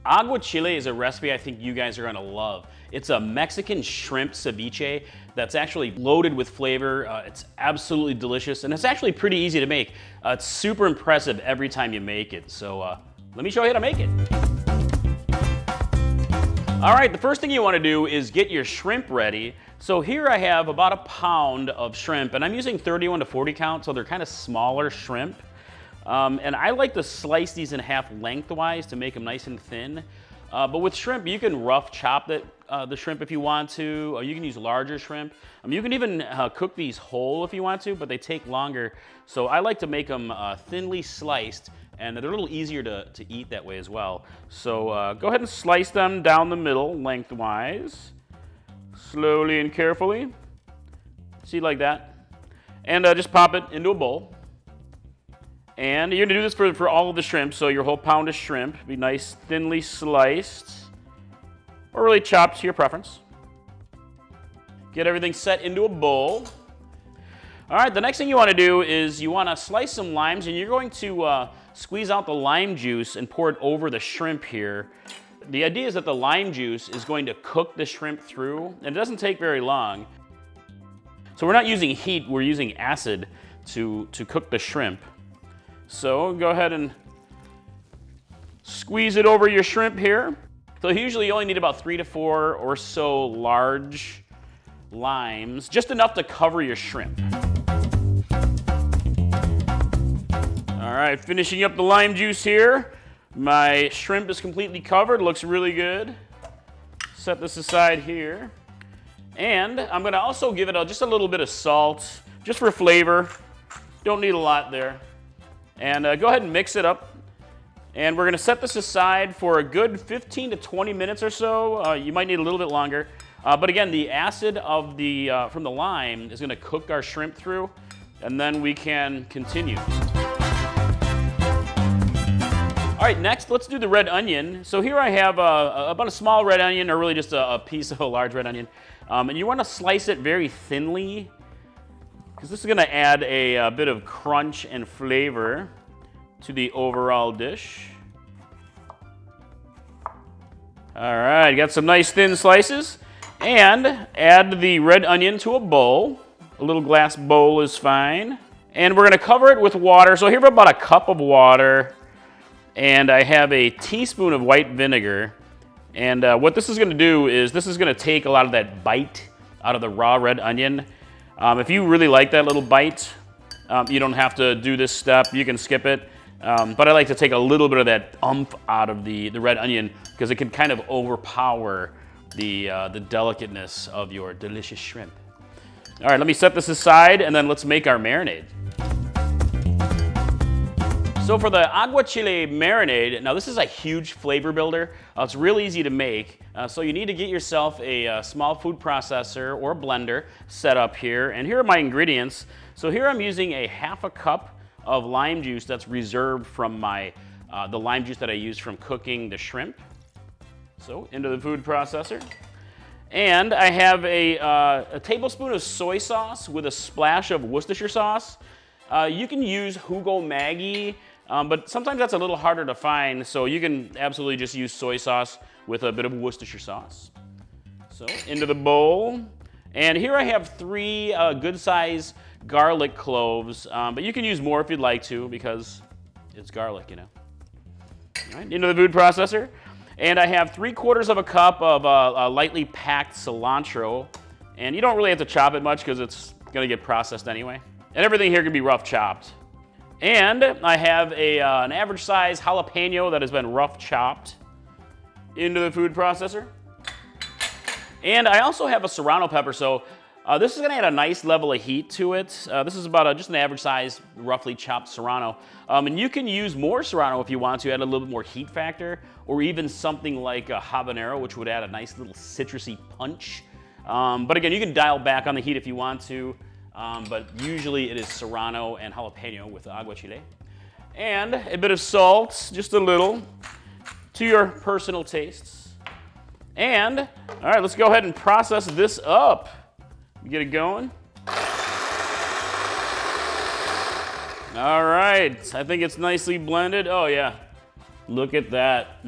Aguachile is a recipe I think you guys are gonna love. It's a Mexican shrimp ceviche that's actually loaded with flavor. It's absolutely delicious, and it's actually pretty easy to make. It's super impressive every time you make it. So let me show you how to make it. All right, the first thing you wanna do is get your shrimp ready. So here I have about a pound of shrimp, and I'm using 31 to 40 count, so they're kind of smaller shrimp. And I like to slice these in half lengthwise to make them nice and thin. But with shrimp, you can rough chop the shrimp if you want to, or you can use larger shrimp. You can even cook these whole if you want to, but they take longer. So I like to make them thinly sliced, and they're a little easier to eat that way as well. So go ahead and slice them down the middle lengthwise, slowly and carefully. See, like that. And just pop it into a bowl. And you're gonna do this for all of the shrimp, so your whole pound of shrimp, be nice thinly sliced, or really chopped to your preference. Get everything set into a bowl. All right, the next thing you wanna do is you wanna slice some limes, and you're going to squeeze out the lime juice and pour it over the shrimp here. The idea is that the lime juice is going to cook the shrimp through, and it doesn't take very long. So we're not using heat, we're using acid to cook the shrimp. So go ahead and squeeze it over your shrimp here. So usually you only need about 3 to 4 or so large limes, just enough to cover your shrimp. All right, finishing up the lime juice here. My shrimp is completely covered, looks really good. Set this aside here. And I'm gonna also give it just a little bit of salt, just for flavor. Don't need a lot there. And go ahead and mix it up. And we're gonna set this aside for a good 15 to 20 minutes or so. You might need a little bit longer. But again, the acid of from the lime is gonna cook our shrimp through, and then we can continue. All right, next, let's do the red onion. So here I have about a small red onion, or really just a piece of a large red onion. And you wanna slice it very thinly, because this is gonna add a bit of crunch and flavor to the overall dish. All right, got some nice thin slices. And add the red onion to a bowl. A little glass bowl is fine. And we're gonna cover it with water. So here I have about a cup of water, and I have a teaspoon of white vinegar. And what this is gonna do is this is gonna take a lot of that bite out of the raw red onion. If you really like that little bite, you don't have to do this step, you can skip it. But I like to take a little bit of that oomph out of the red onion, because it can kind of overpower the delicateness of your delicious shrimp. All right, let me set this aside, and then let's make our marinade. So for the Aguachile marinade, now this is a huge flavor builder. It's real easy to make. So you need to get yourself a small food processor or blender set up here. And here are my ingredients. So here I'm using a half a cup of lime juice that's reserved from the lime juice that I used from cooking the shrimp. So into the food processor. And I have a tablespoon of soy sauce with a splash of Worcestershire sauce. You can use Hugo Maggi, but sometimes that's a little harder to find, so you can absolutely just use soy sauce with a bit of Worcestershire sauce. So into the bowl. And here I have 3 good size garlic cloves, but you can use more if you'd like to, because it's garlic, you know. All right, into the food processor. And I have 3/4 of a cup of lightly packed cilantro. And you don't really have to chop it much, because it's gonna get processed anyway. And everything here can be rough chopped. And I have an average size jalapeno that has been rough chopped into the food processor. And I also have a serrano pepper, so this is gonna add a nice level of heat to it. This is about just an average size, roughly chopped serrano. And you can use more serrano if you want to add a little bit more heat factor, or even something like a habanero, which would add a nice little citrusy punch. But again, you can dial back on the heat if you want to. But usually it is serrano and jalapeno with aguachile. And a bit of salt, just a little, to your personal tastes. And, all right, let's go ahead and process this up. Get it going. All right, I think it's nicely blended. Oh yeah, Look at that,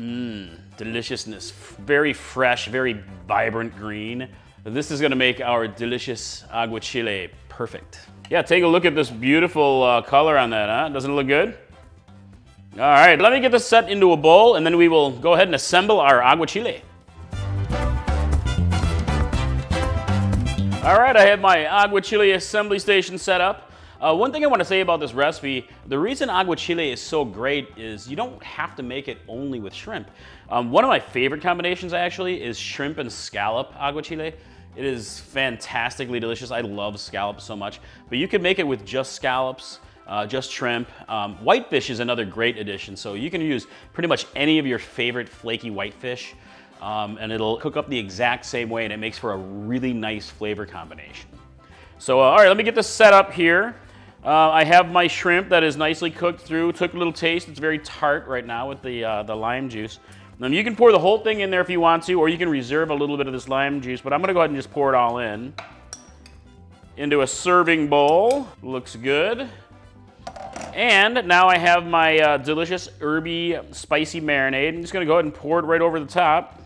deliciousness. Very fresh, very vibrant green. This is gonna make our delicious aguachile perfect. Yeah, take a look at this beautiful color on that, huh? Doesn't it look good? All right, let me get this set into a bowl and then we will go ahead and assemble our aguachile. All right, I have my aguachile assembly station set up. One thing I want to say about this recipe, the reason aguachile is so great is you don't have to make it only with shrimp. One of my favorite combinations actually is shrimp and scallop aguachile. It is fantastically delicious. I love scallops so much, but you can make it with just scallops, just shrimp. Whitefish is another great addition, so you can use pretty much any of your favorite flaky whitefish. And it'll cook up the exact same way and it makes for a really nice flavor combination. So, all right, let me get this set up here. I have my shrimp that is nicely cooked through, took a little taste. It's very tart right now with the lime juice. You can pour the whole thing in there if you want to, or you can reserve a little bit of this lime juice, but I'm gonna go ahead and just pour it all in. Into a serving bowl, looks good. And now I have my delicious herby spicy marinade. I'm just gonna go ahead and pour it right over the top.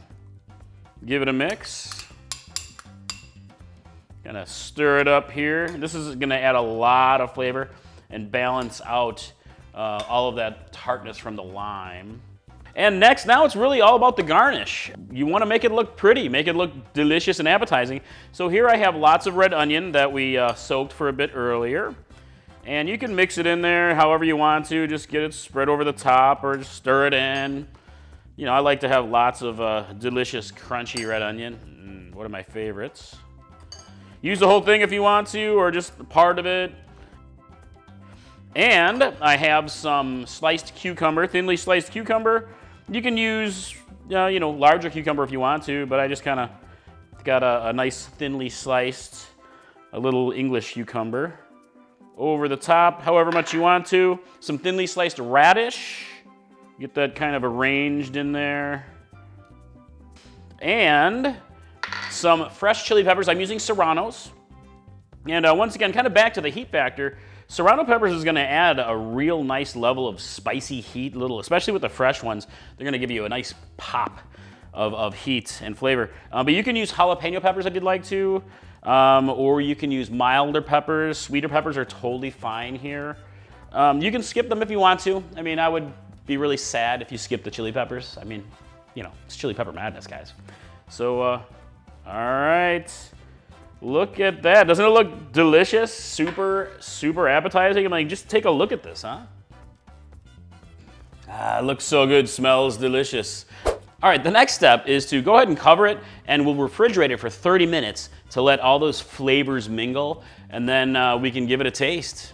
Give it a mix. Gonna stir it up here. This is gonna add a lot of flavor and balance out all of that tartness from the lime. And next, now it's really all about the garnish. You wanna make it look pretty, make it look delicious and appetizing. So here I have lots of red onion that we soaked for a bit earlier. And you can mix it in there however you want to, just get it spread over the top or just stir it in. You know, I like to have lots of delicious, crunchy red onion. One of my favorites. Use the whole thing if you want to, or just part of it. And I have some sliced cucumber, thinly sliced cucumber. You can use, you know, larger cucumber if you want to, but I just kind of got a nice thinly sliced, a little English cucumber. Over the top, however much you want to. Some thinly sliced radish. Get that kind of arranged in there. And some fresh chili peppers. I'm using serranos. And once again, kind of back to the heat factor, serrano peppers is gonna add a real nice level of spicy heat, especially with the fresh ones. They're gonna give you a nice pop of heat and flavor. But you can use jalapeno peppers if you'd like to, or you can use milder peppers. Sweeter peppers are totally fine here. You can skip them if you want to. I mean, I would be really sad if you skip the chili peppers. I mean, you know, it's chili pepper madness, guys. So, all right. Look at that. Doesn't it look delicious? Super, super appetizing. I mean, just take a look at this, huh? It looks so good, smells delicious. All right, the next step is to go ahead and cover it and we'll refrigerate it for 30 minutes to let all those flavors mingle, and then we can give it a taste.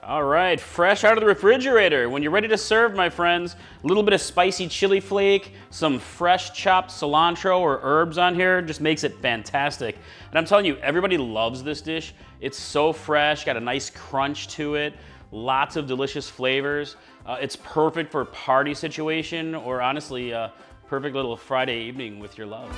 All right, fresh out of the refrigerator. When you're ready to serve, my friends, a little bit of spicy chili flake, some fresh chopped cilantro or herbs on here just makes it fantastic. And I'm telling you, everybody loves this dish. It's so fresh, got a nice crunch to it, lots of delicious flavors. It's perfect for a party situation or honestly, perfect little Friday evening with your love.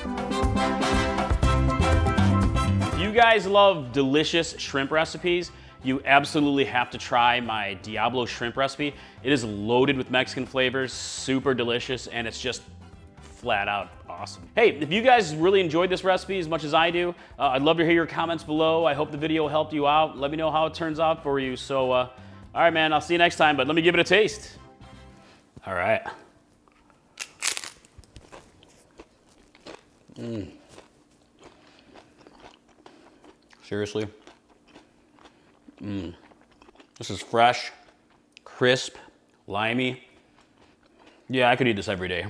If you guys love delicious shrimp recipes, you absolutely have to try my Diablo shrimp recipe. It is loaded with Mexican flavors, super delicious, and it's just flat out awesome. Hey, if you guys really enjoyed this recipe as much as I do, I'd love to hear your comments below. I hope the video helped you out. Let me know how it turns out for you. So, all right, man, I'll see you next time, but let me give it a taste. All right. Seriously? This is fresh, crisp, limey. Yeah, I could eat this every day.